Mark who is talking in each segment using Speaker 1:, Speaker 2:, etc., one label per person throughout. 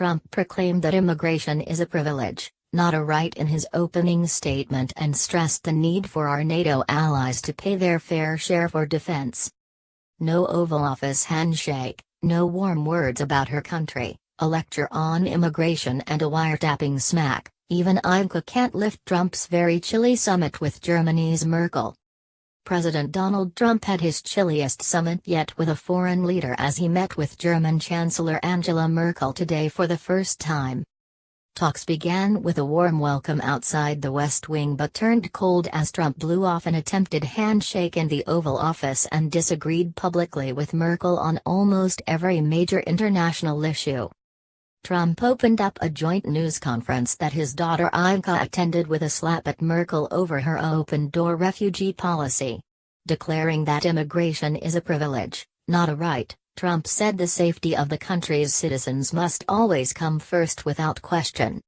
Speaker 1: Trump proclaimed that immigration is a privilege, not a right in his opening statement and stressed the need for our NATO allies to pay their fair share for defense. No Oval Office handshake, no warm words about her country, a lecture on immigration and a wiretapping smack. Even Ivanka can't lift Trump's very chilly summit with Germany's Merkel. President Donald Trump had his chilliest summit yet with a foreign leader as he met with German Chancellor Angela Merkel today for the first time. Talks began with a warm welcome outside the West Wing but turned cold as Trump blew off an attempted handshake in the Oval Office and disagreed publicly with Merkel on almost every major international issue. Trump opened up a joint news conference that his daughter Ivanka attended with a slap at Merkel over her open-door refugee policy. Declaring that immigration is a privilege, not a right, Trump said the safety of the country's citizens must always come first without question.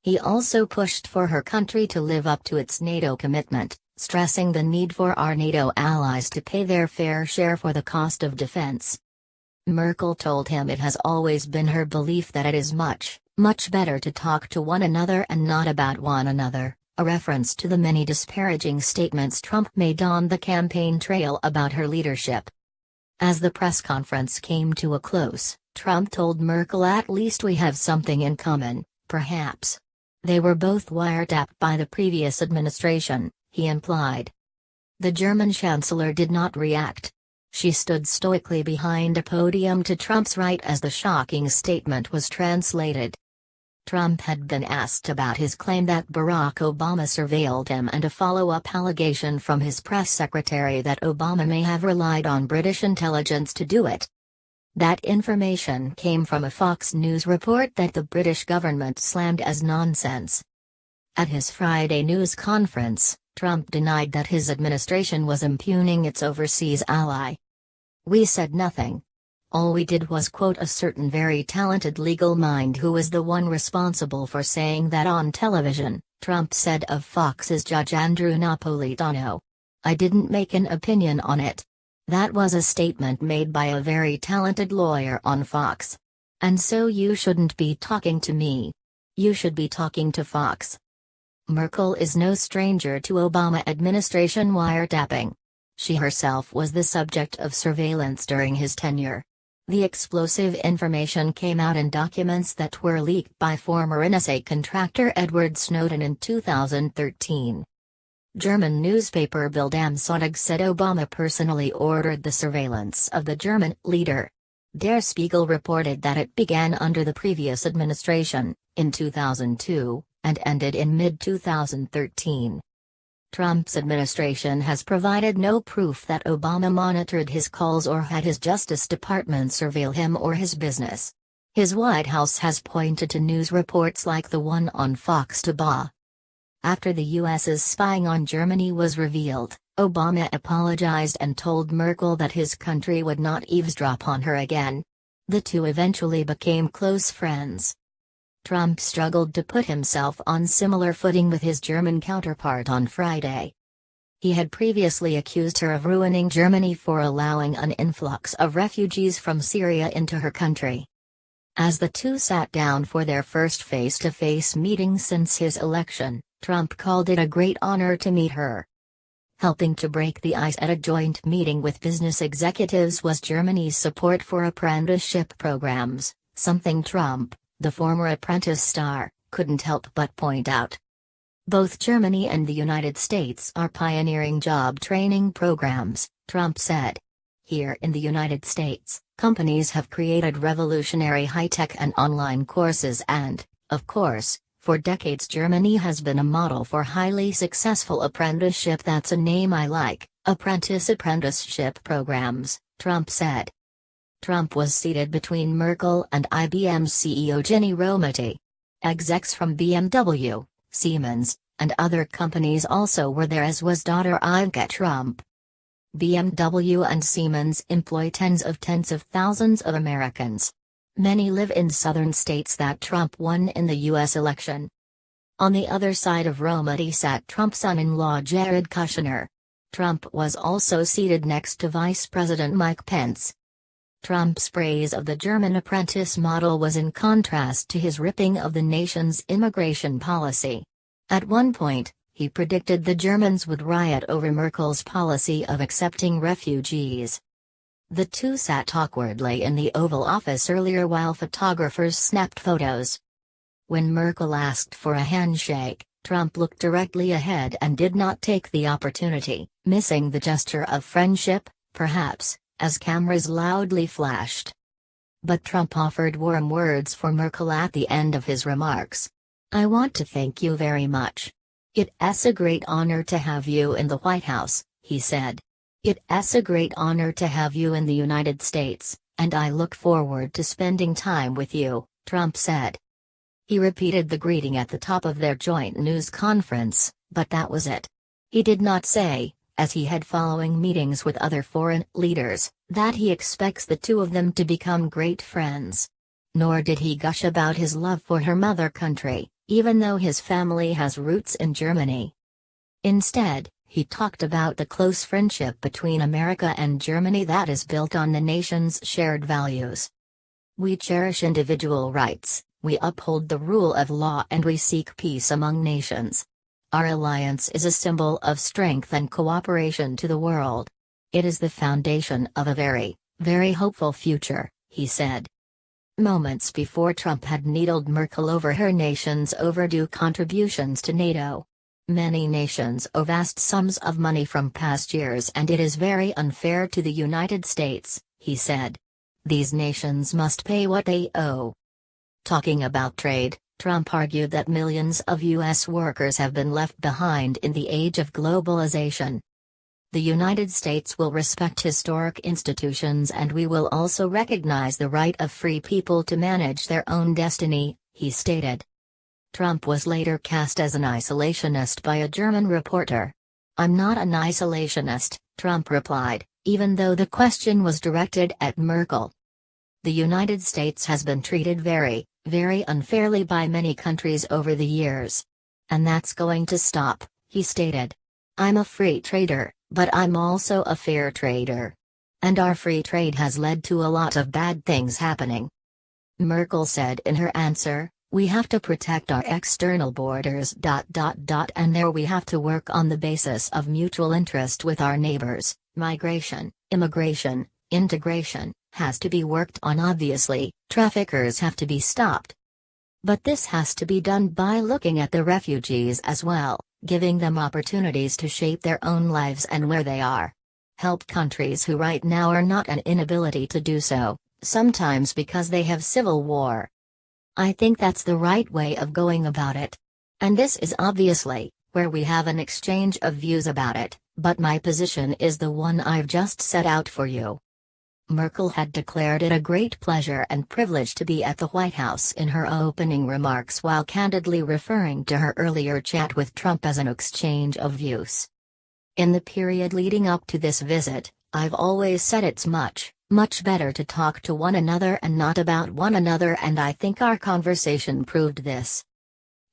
Speaker 1: He also pushed for her country to live up to its NATO commitment, stressing the need for our NATO allies to pay their fair share for the cost of defense. Merkel told him it has always been her belief that it is much, much better to talk to one another and not about one another, a reference to the many disparaging statements Trump made on the campaign trail about her leadership. As the press conference came to a close, Trump told Merkel, "At least we have something in common, perhaps." They were both wiretapped by the previous administration, he implied. The German chancellor did not react. She stood stoically behind a podium to Trump's right as the shocking statement was translated. Trump had been asked about his claim that Barack Obama surveilled him and a follow-up allegation from his press secretary that Obama may have relied on British intelligence to do it. That information came from a Fox News report that the British government slammed as nonsense. At his Friday news conference, Trump denied that his administration was impugning its overseas ally. "We said nothing. All we did was quote a certain very talented legal mind who was the one responsible for saying that on television," Trump said of Fox's Judge Andrew Napolitano. "I didn't make an opinion on it. That was a statement made by a very talented lawyer on Fox. And so you shouldn't be talking to me. You should be talking to Fox." Merkel is no stranger to Obama administration wiretapping. She herself was the subject of surveillance during his tenure. The explosive information came out in documents that were leaked by former NSA contractor Edward Snowden in 2013. German newspaper Bild am Sonntag said Obama personally ordered the surveillance of the German leader. Der Spiegel reported that it began under the previous administration, in 2002, and ended in mid-2013. Trump's administration has provided no proof that Obama monitored his calls or had his Justice Department surveil him or his business. His White House has pointed to news reports like the one on Fox to Ba. After the U.S.'s spying on Germany was revealed, Obama apologized and told Merkel that his country would not eavesdrop on her again. The two eventually became close friends. Trump struggled to put himself on similar footing with his German counterpart on Friday. He had previously accused her of ruining Germany for allowing an influx of refugees from Syria into her country. As the two sat down for their first face-to-face meeting since his election, Trump called it a great honor to meet her. Helping to break the ice at a joint meeting with business executives was Germany's support for apprenticeship programs, something Trump, the former Apprentice star, couldn't help but point out. Both Germany and the United States are pioneering job training programs, Trump said. Here in the United States, companies have created revolutionary high-tech and online courses and, of course, for decades Germany has been a model for highly successful apprenticeship. That's a name I like, apprenticeship programs, Trump said. Trump was seated between Merkel and IBM CEO Ginny Rometty. Execs from BMW, Siemens, and other companies also were there, as was daughter Ivanka Trump. BMW and Siemens employ tens of thousands of Americans. Many live in southern states that Trump won in the U.S. election. On the other side of Rometty sat Trump's son-in-law Jared Kushner. Trump was also seated next to Vice President Mike Pence. Trump's praise of the German apprentice model was in contrast to his ripping of the nation's immigration policy. At one point, he predicted the Germans would riot over Merkel's policy of accepting refugees. The two sat awkwardly in the Oval Office earlier while photographers snapped photos. When Merkel asked for a handshake, Trump looked directly ahead and did not take the opportunity, missing the gesture of friendship, perhaps, as cameras loudly flashed. But Trump offered warm words for Merkel at the end of his remarks. "I want to thank you very much. It's a great honor to have you in the White House," he said. "It's a great honor to have you in the United States, and I look forward to spending time with you," Trump said. He repeated the greeting at the top of their joint news conference, but that was it. He did not say, as he had following meetings with other foreign leaders, that he expects the two of them to become great friends. Nor did he gush about his love for her mother country, even though his family has roots in Germany. Instead, he talked about the close friendship between America and Germany that is built on the nation's shared values. "We cherish individual rights, we uphold the rule of law, and we seek peace among nations. Our alliance is a symbol of strength and cooperation to the world. It is the foundation of a very, very hopeful future," he said. Moments before Trump had needled Merkel over her nation's overdue contributions to NATO. "Many nations owe vast sums of money from past years, and it is very unfair to the United States," he said. "These nations must pay what they owe." Talking about trade, Trump argued that millions of U.S. workers have been left behind in the age of globalization. "The United States will respect historic institutions, and we will also recognize the right of free people to manage their own destiny," he stated. Trump was later cast as an isolationist by a German reporter. "I'm not an isolationist," Trump replied, even though the question was directed at Merkel. "The United States has been treated very, very unfairly by many countries over the years. And that's going to stop," he stated. "I'm a free trader, but I'm also a fair trader. And our free trade has led to a lot of bad things happening." Merkel said in her answer, "We have to protect our external borders. And there we have to work on the basis of mutual interest with our neighbors. Migration, immigration, integration has to be worked on. Obviously, traffickers have to be stopped. But this has to be done by looking at the refugees as well, giving them opportunities to shape their own lives and where they are. Help countries who right now are not, an inability to do so, sometimes because they have civil war. I think that's the right way of going about it. And this is obviously where we have an exchange of views about it, but my position is the one I've just set out for you." Merkel had declared it a great pleasure and privilege to be at the White House in her opening remarks, while candidly referring to her earlier chat with Trump as an exchange of views. "In the period leading up to this visit, I've always said it's much, much better to talk to one another and not about one another, and I think our conversation proved this,"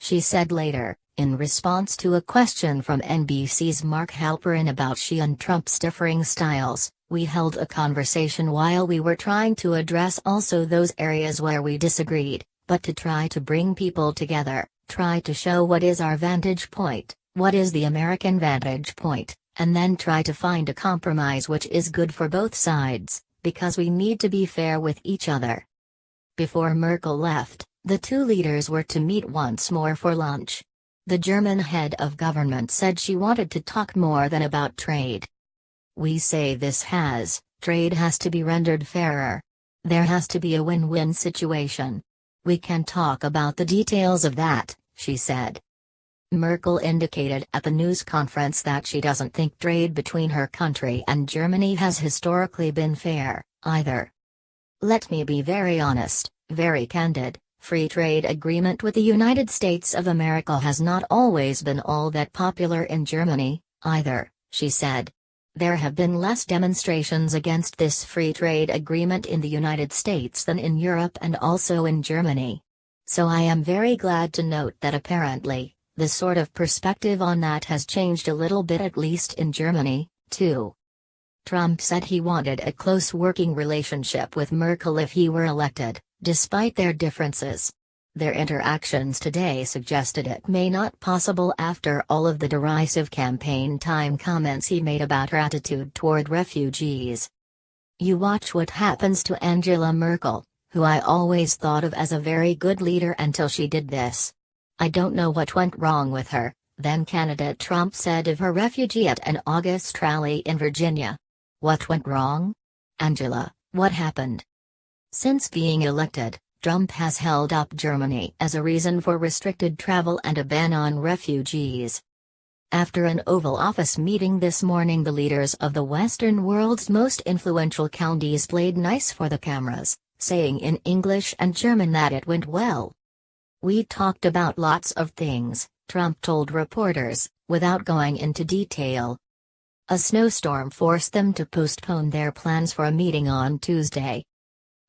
Speaker 1: she said later, in response to a question from NBC's Mark Halperin about she and Trump's differing styles. "We held a conversation while we were trying to address also those areas where we disagreed, but to try to bring people together, try to show what is our vantage point, what is the American vantage point, and then try to find a compromise which is good for both sides, because we need to be fair with each other." Before Merkel left, the two leaders were to meet once more for lunch. The German head of government said she wanted to talk more than about trade. "We say trade has to be rendered fairer. There has to be a win-win situation. We can talk about the details of that," she said. Merkel indicated at the news conference that she doesn't think trade between her country and Germany has historically been fair, either. "Let me be very honest, very candid. Free trade agreement with the United States of America has not always been all that popular in Germany, either," she said. "There have been less demonstrations against this free trade agreement in the United States than in Europe and also in Germany. So I am very glad to note that apparently, the sort of perspective on that has changed a little bit, at least in Germany, too." Trump said he wanted a close working relationship with Merkel if he were elected, despite their differences. Their interactions today suggested it may not possible after all of the derisive campaign time comments he made about her attitude toward refugees. You watch what happens to Angela Merkel, who I always thought of as a very good leader until she did this. I don't know what went wrong with her, then candidate Trump said of her refugee at an August rally in Virginia. What went wrong? Angela, what happened? Since being elected, Trump has held up Germany as a reason for restricted travel and a ban on refugees. After an Oval Office meeting this morning, the leaders of the Western world's most influential counties played nice for the cameras, saying in English and German that it went well. We talked about lots of things, Trump told reporters, without going into detail. A snowstorm forced them to postpone their plans for a meeting on Tuesday.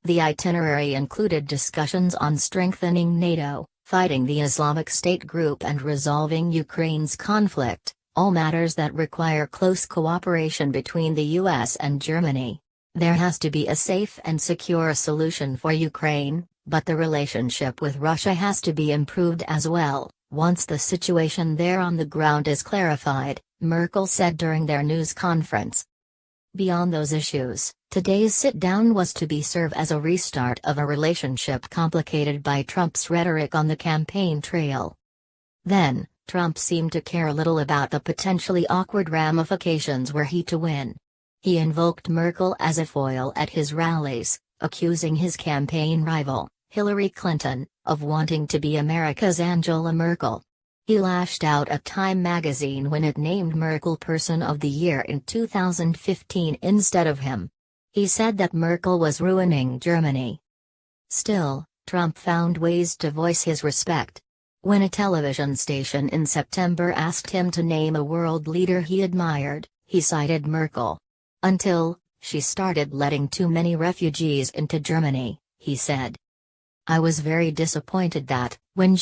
Speaker 1: The itinerary included discussions on strengthening NATO, fighting the Islamic State group and resolving Ukraine's conflict, all matters that require close cooperation between the US and Germany. There has to be a safe and secure solution for Ukraine, but the relationship with Russia has to be improved as well, once the situation there on the ground is clarified, Merkel said during their news conference. Beyond those issues, today's sit-down was to be serve as a restart of a relationship complicated by Trump's rhetoric on the campaign trail. Then, Trump seemed to care little about the potentially awkward ramifications were he to win. He invoked Merkel as a foil at his rallies, accusing his campaign rival, Hillary Clinton, of wanting to be America's Angela Merkel. He lashed out at Time magazine when it named Merkel Person of the Year in 2015 instead of him. He said that Merkel was ruining Germany. Still, Trump found ways to voice his respect. When a television station in September asked him to name a world leader he admired, he cited Merkel. Until she started letting too many refugees into Germany, he said. I was very disappointed that, when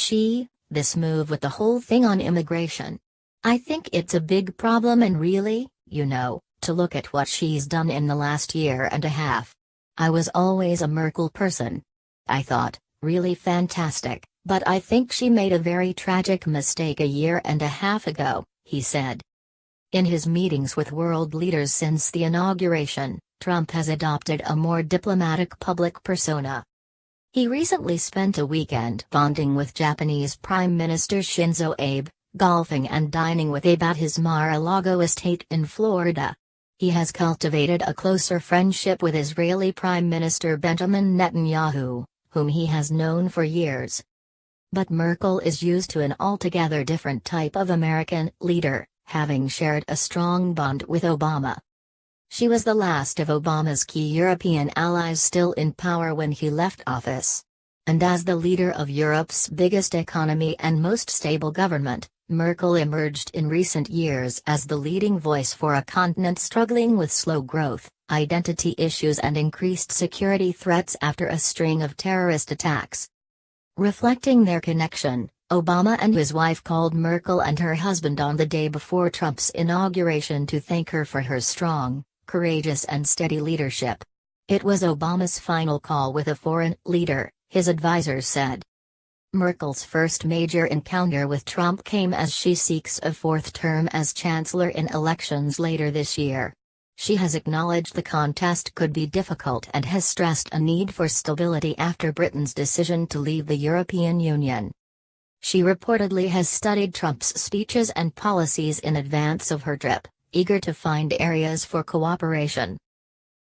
Speaker 1: this move with the whole thing on immigration. I think it's a big problem and really, to look at what she's done in the last year and a half. I was always a Merkel person. I thought, really fantastic, but I think she made a very tragic mistake a year and a half ago, he said. In his meetings with world leaders since the inauguration, Trump has adopted a more diplomatic public persona. He recently spent a weekend bonding with Japanese Prime Minister Shinzo Abe, golfing and dining with Abe at his Mar-a-Lago estate in Florida. He has cultivated a closer friendship with Israeli Prime Minister Benjamin Netanyahu, whom he has known for years. But Merkel is used to an altogether different type of American leader, having shared a strong bond with Obama. She was the last of Obama's key European allies still in power when he left office. And as the leader of Europe's biggest economy and most stable government, Merkel emerged in recent years as the leading voice for a continent struggling with slow growth, identity issues and increased security threats after a string of terrorist attacks. Reflecting their connection, Obama and his wife called Merkel and her husband on the day before Trump's inauguration to thank her for her strong, courageous and steady leadership. It was Obama's final call with a foreign leader, his advisors said. Merkel's first major encounter with Trump came as she seeks a fourth term as chancellor in elections later this year. She has acknowledged the contest could be difficult and has stressed a need for stability after Britain's decision to leave the European Union. She reportedly has studied Trump's speeches and policies in advance of her trip, eager to find areas for cooperation.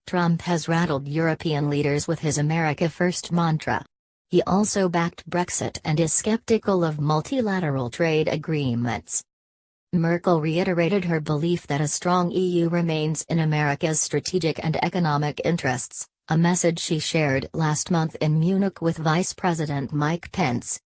Speaker 1: Trump has rattled European leaders with his America First mantra. He also backed Brexit and is skeptical of multilateral trade agreements. Merkel reiterated her belief that a strong EU remains in America's strategic and economic interests, a message she shared last month in Munich with Vice President Mike Pence.